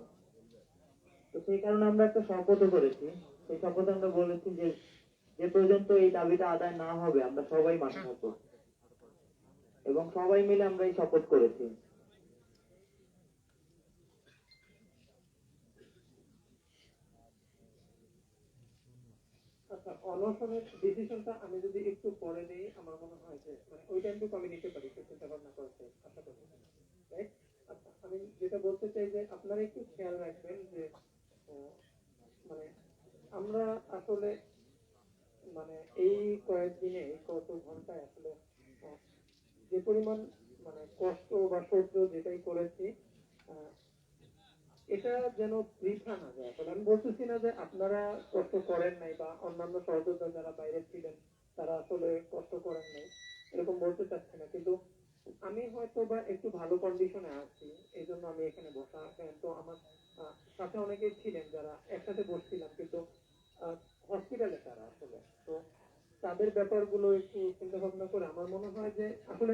S3: তো সেই কারণে আমরা একটা শপথও করেছি। সেই শপথে আমরা বলেছি যে যে পর্যন্ত এই দাবিটা আদায় না হবে আমরা সবাই মাঠে থাকবো, এবং সবাই মিলে আমরা এই শপথ করেছি।
S5: আচ্ছা, অনশনের ডিসিশনটা আমি যদি একটু পরে নেই, আমার মনে হয় যে মানে ওই টাইমটুকু আমি নিতে পারি একটু চিন্তা ভাবনা করতে, আশা করি। রাইট? আচ্ছা, আমি যেটা বলতে চাই যে আপনারা একটু খেয়াল রাখবেন যে আহ, মানে আমরা আসলে মানে এই কয়েকদিনে এই কত ঘন্টায় আসলে আহ, যে পরিমাণ মানে কষ্ট বা সহ্য যেটাই করেছি, আহ, এটা যেন বৃথা না যায়। আসলে আমি বলতেছি না যে আপনারা কষ্ট করেন নাই বা অন্যান্য সহযোদ্ধা যারা বাইরে ছিলেন তারা আসলে কষ্ট করেন নাই, এরকম বলতে চাচ্ছি না। কিন্তু আমি হয়তো বা একটু ভালো কন্ডিশনে আছি, এই জন্য আমি এখানে বসা। তো আমার সাথে অনেকেই ছিলেন যারা একসাথে বসছিলাম, কিন্তু হসপিটালে তারা আসলে। তো তাদের ব্যাপারগুলো একটু চিন্তা ভাবনা করে আমার মনে হয় যে আসলে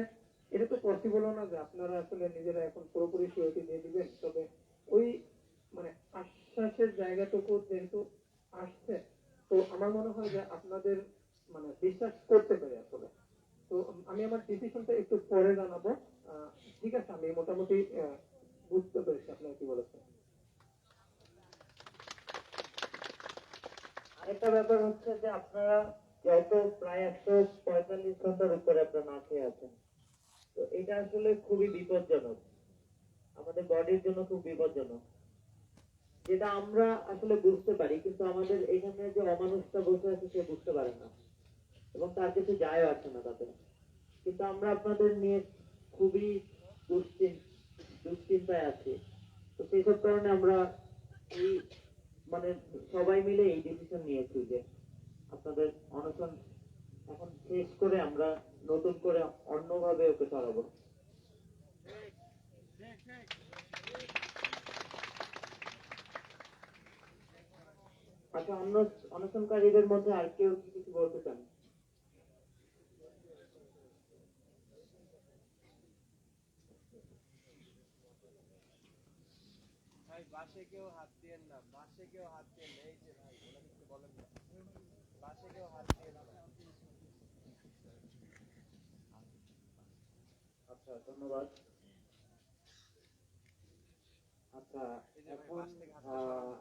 S5: এটা তো পসিবলও না যে আপনারা আসলে নিজেরা এখন পুরোপুরি সিওরিটি দিয়ে দিবেন। তবে ওই মানে আশ্বাসের জায়গাটুকু যেহেতু আসছে, তো আমার মনে হয় যে আপনাদের মানে বিশ্বাস করতে পারি আসলে। তো আমি আমার ডিসিশনটা একটু পরে জানাবো। আহ, ঠিক আছে, আমি মোটামুটি বুঝতে পেরেছি আপনারা কি বলেছেন।
S3: আরেকটা ব্যাপার হচ্ছে যে আপনারা যত প্রায় 145 ঘন্টার উপরে আপনারা না খেয়ে আছেন। তো এটা আসলে খুবই বিপজ্জনক, আমাদের বডির জন্য খুব বিপজ্জনক। যেটা আমরা আসলে বুঝতে পারি, কিন্তু আমাদের এখানে যে অমানুষটা বসে আছে সে বুঝতে পারে না, এবং তার কিছু যায় আসে না তাতে। কিন্তু আমরা আপনাদের নিয়ে খুবই দুশ্চিন্তায় আছি। তো সেই সব কারণে আমরা এই মানে সবাই মিলে এই ডিসিশন নিয়েছি যে আপনাদের অনশন এখন শেষ করে আমরা নতুন করে অন্যভাবে ওকে চালাবো। আচ্ছা, অন্য অনশনকারীদের মধ্যে আর কেউ কি কিছু বলতে চান? আচ্ছা, ধন্যবাদ। আচ্ছা, এখন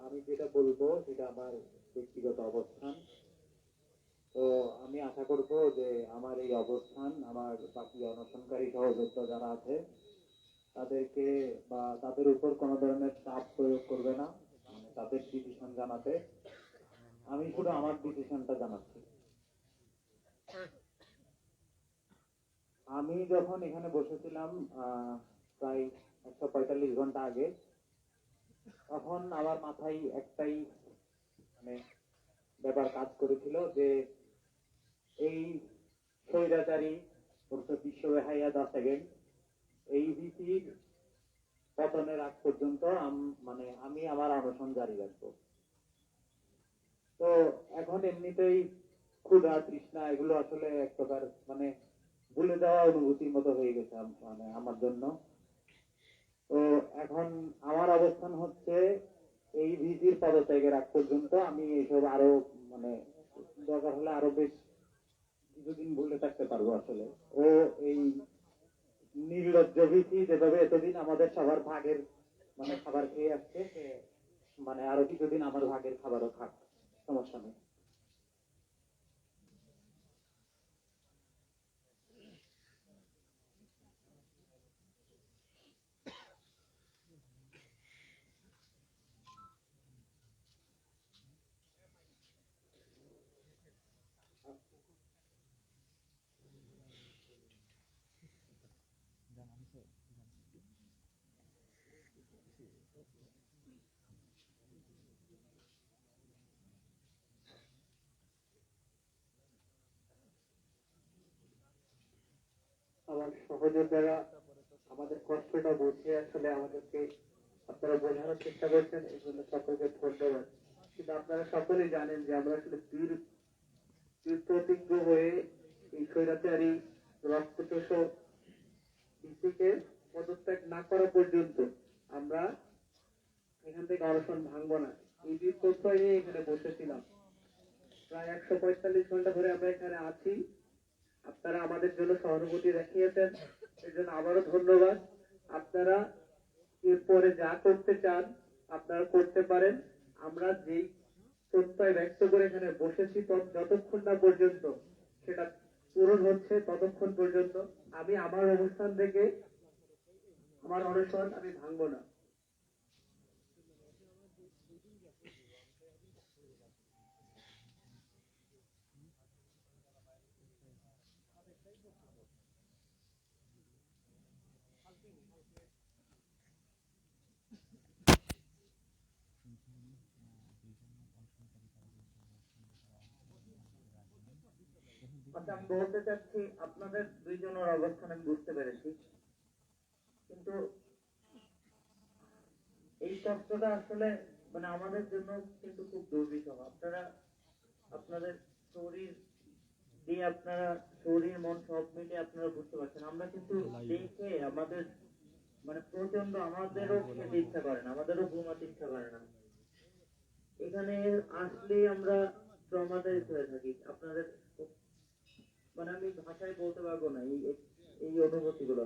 S3: আমি যেটা বলবো সেটা আমার ব্যক্তিগত অবস্থান। তো আমি আশা করব যে আমার এই অবস্থান আমার বাকি অনশনকারী সহযোদ্ধা যারা আছে তাদেরকে বা তাদের উপর কোনো ধরনের চাপ প্রয়োগ করবে না, মানে তাদের ডিসিশন জানাতে। আমি শুধু আমার ডিসিশনটা জানাচ্ছি। আমি যখন এখানে বসেছিলাম প্রায় 145 ঘন্টা আগে, তখন আমার মাথায় একটাই মানে ব্যাপার কাজ করেছিল যে এই স্বৈরাচারী বিশ্ব হাইয়া দা সেকেন্ড এই ভিসির পতনের আগ পর্যন্ত মানে আমি আমার অনশন জারি রাখবো। তো এখন এমনিতেই ক্ষুধা তৃষ্ণা এগুলো আসলে এক প্রকার মানে ভুলে যাওয়া অনুভূতির মতো হয়ে গেছে মানে আমার জন্য। তো এখন আমার অবস্থান হচ্ছে এই ভিসির পদত্যাগের আগ পর্যন্ত আমি এইসব আরো মানে দরকার হলে আরো বেশ কিছুদিন ভুলে থাকতে পারবো আসলে। ও এই নির্লজ্জ ভিসি যেভাবে এতদিন আমাদের সবার ভাগের মানে খাবার খেয়ে আসছে, সে মানে আরো কিছুদিন আমার ভাগের খাবারও খাক, সমস্যা নেই।
S5: আমার সহযোদ্ধারা আমাদের কষ্টটা বুঝে আসলে আমাদেরকে আপনারা বোঝানোর চেষ্টা করছেন, এই জন্য সকলকে ধন্যবাদ। কিন্তু আপনারা সকলেই জানেন যে আমরা আসলে বীর প্রতিজ্ঞ হয়ে এই স্বৈরাচারী রক্তচোষ ভিত্তিকে পদত্যাগ না করা পর্যন্ত আমরা এখান থেকে অনশন ভাঙবো না। এই বীর প্রত্যয় নিয়ে এখানে বসেছিলাম। প্রায় 145 ঘন্টা ধরে আমরা এখানে আছি। আপনারা আমাদের জন্য সহানুভূতি দেখিয়েছেন, এর জন্য আবারও ধন্যবাদ। আপনারা এরপরে যা করতে চান আপনারা করতে পারেন। আমরা যেই প্রত্যয় ব্যক্ত করে এখানে বসেছি যতক্ষণ না পর্যন্ত সেটা পূরণ হচ্ছে ততক্ষণ পর্যন্ত আমি আমার অবস্থান থেকে আমার অনশন আমি ভাঙবো না। আচ্ছা, আমি বলতে চাচ্ছি আপনাদের দুইজনের অবস্থান আমি বুঝতে পেরেছি, কিন্তু এই কষ্টটা আসলে মানে আমাদের জন্য কিন্তু খুব দুর্বিষহ। আপনারা আপনাদের শরীর দিয়ে আপনারা শরীর মন সব মিলে আপনারা বুঝতে পারছেন। আমরা কিন্তু দেখে আমাদের মানে প্রচন্ড আমাদেরও খেতে ইচ্ছা করে না, আমাদেরও ঘুমাতে ইচ্ছা করে না। এখানে আসলে আমরা ট্রমাটাইজ হয়ে থাকি। আপনাদের মানে আমি ভাষায় বলতে পারবো না এই এই অনুভূতি গুলো।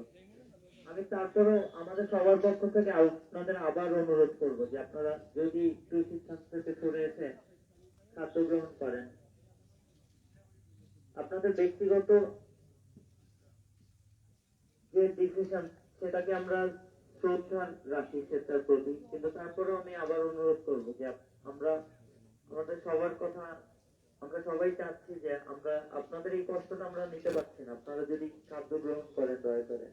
S5: আমি তারপরে আমাদের সবার পক্ষ থেকে আপনাদের আবার অনুরোধ করবো যে আপনারা যদি কৃষি থেকে সরে এসে খাদ্য গ্রহণ করেন, আপনাদের ব্যক্তিগত যে ডিসিশন সেটাকে আমরা শ্রদ্ধা রাখি সেটার প্রতি, কিন্তু তারপরেও আমি আবার অনুরোধ করবো যে আমরা আমাদের সবার কথা আমরা সবাই চাচ্ছি যে আমরা আপনাদের এই কষ্টটা আমরা নিতে পারছি না, আপনারা যদি খাদ্য গ্রহণ করেন দয়া করে।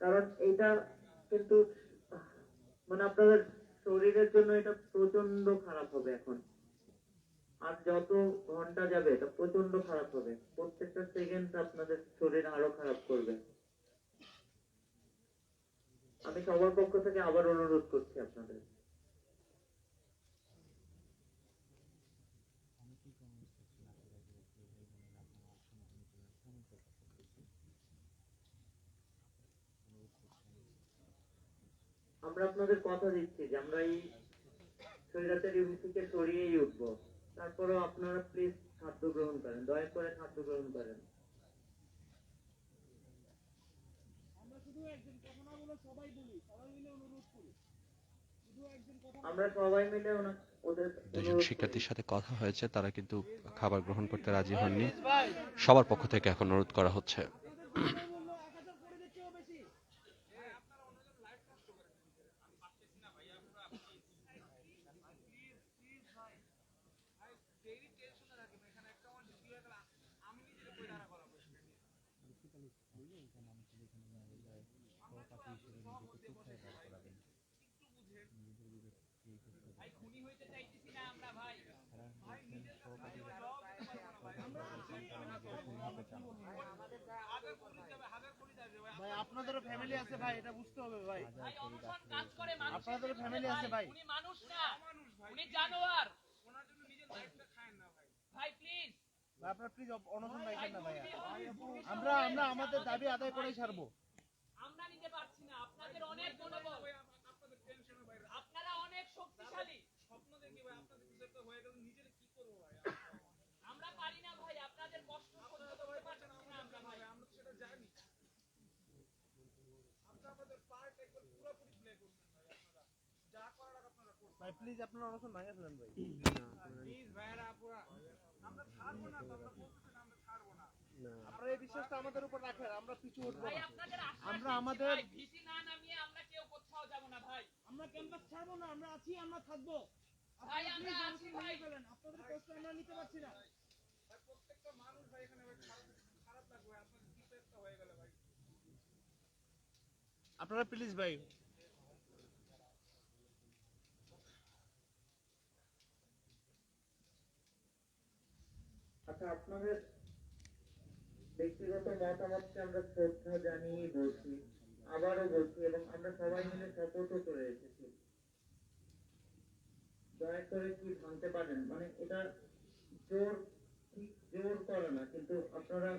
S5: কারণ এইটা কিন্তু মানে আপনাদের
S3: শরীরের জন্য এটা প্রচন্ড খারাপ হবে এখন। আর যত ঘন্টা যাবে এটা প্রচন্ড খারাপ হবে, প্রত্যেকটা সেকেন্ড আপনাদের শরীর আরো খারাপ করবে। আমি সবার পক্ষ থেকে আবার অনুরোধ করছি আপনাদের। আমরা আপনাদের কথা দিচ্ছি যে আমরা এই স্বৈরাচারী থেকে সরিয়েই উঠবো। তারপরেও আপনারা প্লিজ খাদ্য গ্রহণ করেন, দয়া করে খাদ্য গ্রহণ করেন। আমরা সবাই মিলে ওদের
S4: দুজন শিক্ষার্থীর সাথে কথা হয়েছে, তারা কিন্তু খাবার গ্রহণ করতে রাজি হননি। সবার পক্ষ থেকে এখন অনুরোধ করা হচ্ছে।
S6: ভাই আপনাদেরও ফ্যামিলি আছে ভাই, এটা বুঝতে হবে ভাই। আপনাদেরও ফ্যামিলি আছে ভাই।
S7: উনি মানুষ না, উনি জানোয়ার। ভাই প্লিজ
S6: ভাই আপনারা প্লিজ অনশন রাখেন না ভাই। আমরা আমাদের দাবি আদায় করেই ছাড়বো।
S7: আমরা নিতে পারছি না, আপনাদের অনেক মনোবল, আপনারা অনেক শক্তিশালী। স্বপ্ন দেখি ভাই আপনাদের কিছু একটা হয়ে গেল, নিজের কি করব ভাই? আমরা পারি না ভাই, আপনাদের কষ্ট সহ্য করতে পারছি না আমরা ভাই। আমরা তো সেটা জানি। আপনারা আমাদের পার্ট একবার পুরোপুরি প্লে করছেন ভাই। আপনারা যা করার আপনারা করুন
S6: ভাই প্লিজ আপনারা অনশন ভাঙা ফেলেন ভাই।
S7: প্লিজ ভাইরা আপুরা, আমরা ছাড়বো না, তো আমরা বলতেছি না আমরা ছাড়বো না।
S6: আপনারা এই বিশ্বাসটা আমাদের উপর রাখেন, আমরা পিছু উঠবো
S7: ভাই
S6: না।
S7: আপনাদের আশ্বাস
S6: আমরা
S7: দিচ্ছি
S6: আমাদের
S7: ভাই, ভীতি না নামিয়ে আমরা কেউ কোথাও যাব না ভাই।
S6: আমরা ক্যাম্পাস ছাড়বো না, আমরা আছি, আমরা থাকবো।
S7: ভাই আমরা আছি ভাই।
S6: আপনাদের কষ্ট আমরা নিতে পারছি না।
S7: ভাই প্রত্যেকটা মানুষ ভাই এখানে ভাই খারাপ লাগবে ভাই, আপনাদের কিছু একটা হয়ে গেলে ভাই।
S6: আপনারা প্লিজ ভাই।
S3: আচ্ছা, আপনাদের ব্যক্তিগত মতামতকে আমরা শ্রদ্ধা জানিয়ে বলছি, আবারও বলছি, এবং আমরা সবাই মিলে শপথও করে এসেছি। দয়া করে কি ভাঙতে পারেন, মানে এটা জোর করে না, কিন্তু আপনারা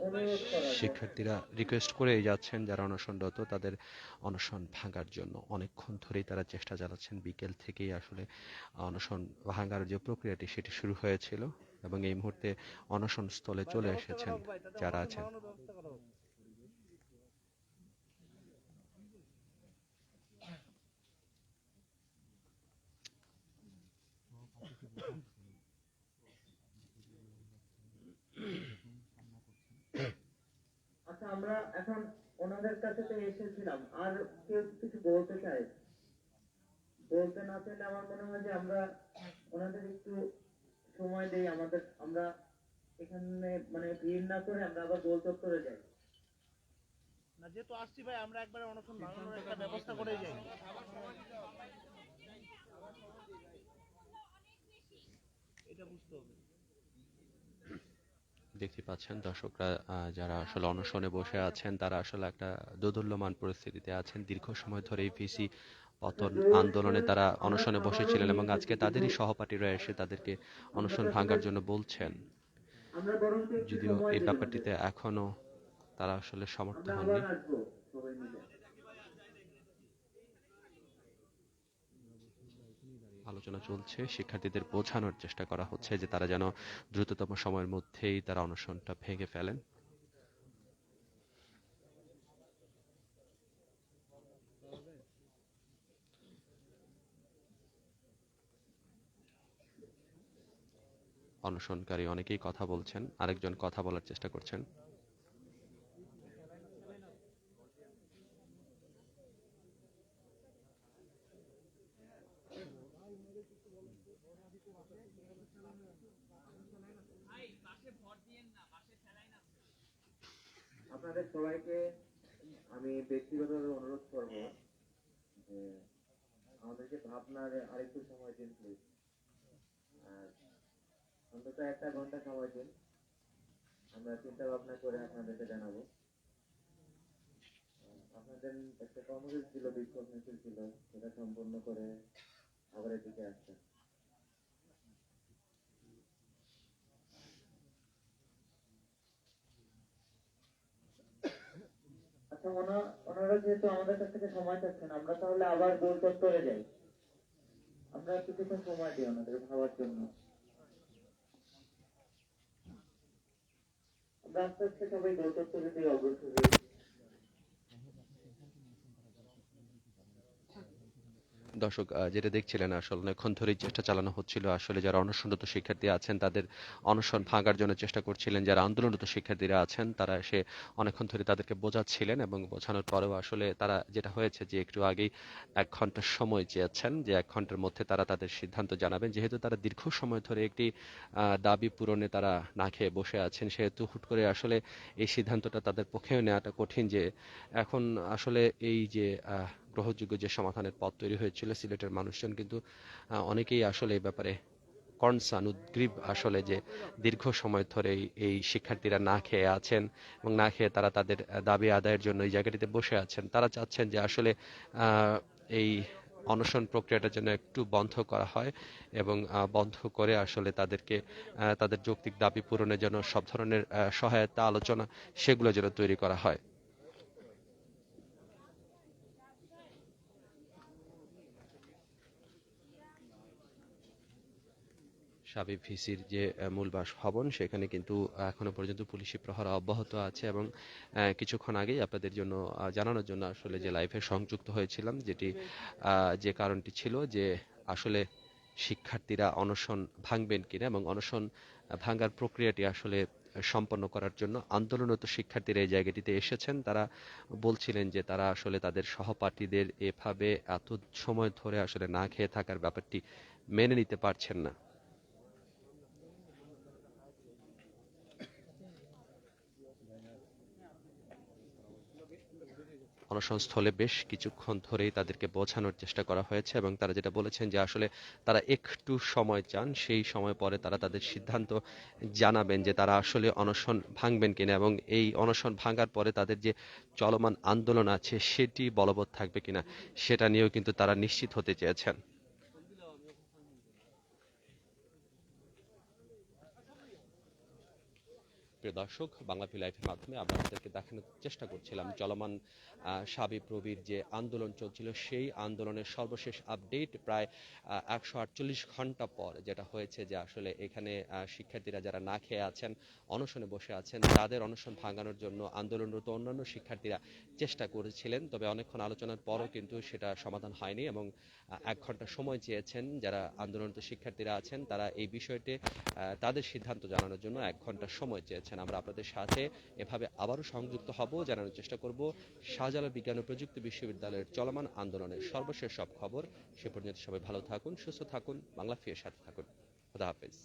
S3: অনুরোধ করা।
S4: শিক্ষার্থীরা রিকোয়েস্ট করেই যাচ্ছেন যারা অনশনরত, তাদের অনশন ভাঙার জন্য। অনেকক্ষণ ধরেই তারা চেষ্টা চালাচ্ছেন, বিকেল থেকেই আসলে অনশন ভাঙার যে প্রক্রিয়াটি সেটি শুরু হয়েছিল, এবং এই মুহূর্তে অনশন স্থলে চলে এসেছেন যারা আছেন।
S3: আচ্ছা, আমরা এখন ওনাদের কাছে তো এসেছিলাম, আর কেউ কিছু বলতে চায়? বলতে না চাইলে আমার মনে হয় যে আমরা ওনাদের একটু সময় দেই। আমরা এখানে মানে ভিড় না করে আমরা আবার গোল চত্বরে যাই।
S6: না যেহেতু আসছি ভাই, আমরা একবারে অনশন ভাঙানোর একটা ব্যবস্থা করেই যাই। এটা বুঝতে হবে।
S4: দেখতে পাচ্ছেন দর্শকরা, যারা আসলে অনশনে বসে আছেন তারা আসলে একটা দোদুল্যমান পরিস্থিতিতে আছেন। দীর্ঘ সময় ধরে এই ভিসি পতন আন্দোলনে তারা অনশনে বসেছিলেন, এবং আজকে তাদেরই সহপাঠীরা এসে তাদেরকে অনশন ভাঙার জন্য বলছেন,
S3: আমরা বরঞ্চ একটু
S4: যদিও
S3: সময়
S4: এই
S3: দেই
S4: ব্যাপারটিতে
S3: ওনাদের।
S4: এখনো তারা আসলে সমর্থ
S3: আমরা
S4: হননি।
S3: আবার আসবো সবাই মিলে।
S4: আলোচনা চলছে, শিক্ষার্থীদের বোঝানোর চেষ্টা করা হচ্ছে যে তারা যেন দ্রুততম সময়ের মধ্যেই তারা অনশনটা ভেঙে ফেলেন। অনশনকারী অনেকেই কথা বলছেন, আরেকজন কথা বলার চেষ্টা করছেন।
S3: আপনাদের সবাইকে আমি ব্যক্তিগতভাবে অনুরোধ করব যে আমাদেরকে ভাবনার আরেকটু সময় দিন প্লিজ, আর অন্তত 1 ঘন্টা সময় দিন, আমরা চিন্তা ভাবনা করে আপনাদেরকে জানাবো। আপনাদের একটা কর্মসূচি ছিল, বিক্ষোভ মিছিল ছিল, সেটা সম্পূর্ণ করে আবার এদিকে আসছেন। আচ্ছা, ওনারা যেহেতু আমাদের কাছ থেকে সময় চাচ্ছেন, আমরা তাহলে আবার গোল চত্বরে যাই। আমরা কিছুক্ষণ সময় দিই ওনাদের ভাবার জন্য। আমরা আস্তে আস্তে সবাই গোল চত্বরে দিয়ে অগ্রসর হই।
S4: দর্শক, যেটা দেখছিলেন আসলে অনেকক্ষণ ধরেই চেষ্টা চালানো হচ্ছিল, আসলে যারা অনশনরত শিক্ষার্থী আছেন তাদের অনশন ভাঙার জন্য চেষ্টা করছিলেন, যারা আন্দোলনরত শিক্ষার্থীরা আছেন তারা এসে অনেকক্ষণ ধরে তাদেরকে বোঝাচ্ছিলেন, এবং বোঝানোর পরেও আসলে তারা যেটা হয়েছে যে একটু আগেই 1 ঘন্টা সময় চেয়েছেন, যে 1 ঘন্টার মধ্যে তারা তাদের সিদ্ধান্ত জানাবেন। যেহেতু তারা দীর্ঘ সময় ধরে একটি দাবি পূরণে তারা না খেয়ে বসে আছেন, সেহেতু হুট করে আসলে এই সিদ্ধান্তটা তাদের পক্ষেও নেওয়াটা কঠিন, যে এখন আসলে এই যে গ্রহণযোগ্য যে সমাধানের পথ তৈরি হয়েছিল, সিলেটের মানুষজন কিন্তু অনেকেই আসলে এই ব্যাপারে কনসার্ন, উদ্গ্রীব আসলে, যে দীর্ঘ সময় ধরে এই শিক্ষার্থীরা না খেয়ে আছেন এবং না খেয়ে তারা তাদের দাবি আদায়ের জন্য এই জায়গাটিতে বসে আছেন। তারা চাচ্ছেন যে আসলে এই অনশন প্রক্রিয়াটা যেন একটু বন্ধ করা হয়, এবং বন্ধ করে আসলে তাদেরকে তাদের যৌক্তিক দাবি পূরণের জন্য সব ধরনের সহায়তা, আলোচনা সেগুলো যেন তৈরি করা হয়। সাবিব ভিসির যে মূল বাসভবন, সেখানে কিন্তু এখনো পর্যন্ত পুলিশি প্রহরা অব্যাহত আছে, এবং কিছুক্ষণ আগেই আপনাদের জন্য জানানোর জন্য আসলে যে লাইভে সংযুক্ত হয়েছিলাম, যেটি যে কারণটি ছিল যে আসলে শিক্ষার্থীরা অনশন ভাঙবেন কিনা, এবং অনশন ভাঙার প্রক্রিয়াটি আসলে সম্পন্ন করার জন্য আন্দোলনরত শিক্ষার্থীরা এই জায়গাটিতে এসেছেন। তারা বলছিলেন যে তারা আসলে তাদের সহপাঠীদের এভাবে এত সময় ধরে আসলে না খেয়ে থাকার ব্যাপারটি মেনে নিতে পারছেন না। অনশনস্থলে বেশ কিছুক্ষণ ধরেই তাদেরকে বোঝানোর চেষ্টা করা হয়েছে, এবং তারা যেটা বলেছেন যে আসলে তারা একটু সময় চান, সেই সময় পরে তারা তাদের সিদ্ধান্ত জানাবেন যে তারা আসলে অনশন ভাঙবেন কিনা, এবং এই অনশন ভাঙার পরে তাদের যে চলমান আন্দোলন আছে সেটি বলবৎ থাকবে কিনা সেটা নিয়েও কিন্তু তারা নিশ্চিত হতে চেয়েছেন। প্রিয় দর্শক, বাংলাপি লাইভের মাধ্যমে আমরা আপনাদেরকে দেখানোর চেষ্টা করছিলাম চলমান শাবিপ্রবির যে আন্দোলন চলছিল, সেই আন্দোলনের সর্বশেষ আপডেট প্রায় 148 ঘন্টা পর যেটা হয়েছে, যে আসলে এখানে শিক্ষার্থীরা যারা না খেয়ে আছেন, অনশনে বসে আছেন, তাদের অনশন ভাঙানোর জন্য আন্দোলনরত অন্যান্য শিক্ষার্থীরা চেষ্টা করেছিলেন, তবে অনেকক্ষণ আলোচনার পরও কিন্তু সেটা সমাধান হয়নি, এবং 1 ঘন্টা সময় চেয়েছেন যারা আন্দোলনরত শিক্ষার্থীরা আছেন, তারা এই বিষয়টি তাদের সিদ্ধান্ত জানানোর জন্য 1 ঘন্টা সময় চেয়েছেন। আমরা আপনাদের সাথে এভাবে আবারও সংযুক্ত হব, জানানোর চেষ্টা করব শাহজালাল বিজ্ঞান ও প্রযুক্তি বিশ্ববিদ্যালয়ের চলমান আন্দোলনের সর্বশেষ সব খবর। সে পর্যন্ত সবাই ভালো থাকুন, সুস্থ থাকুন, বাংলা ফিয়ের সাথে থাকুন। খোদা হাফেজ।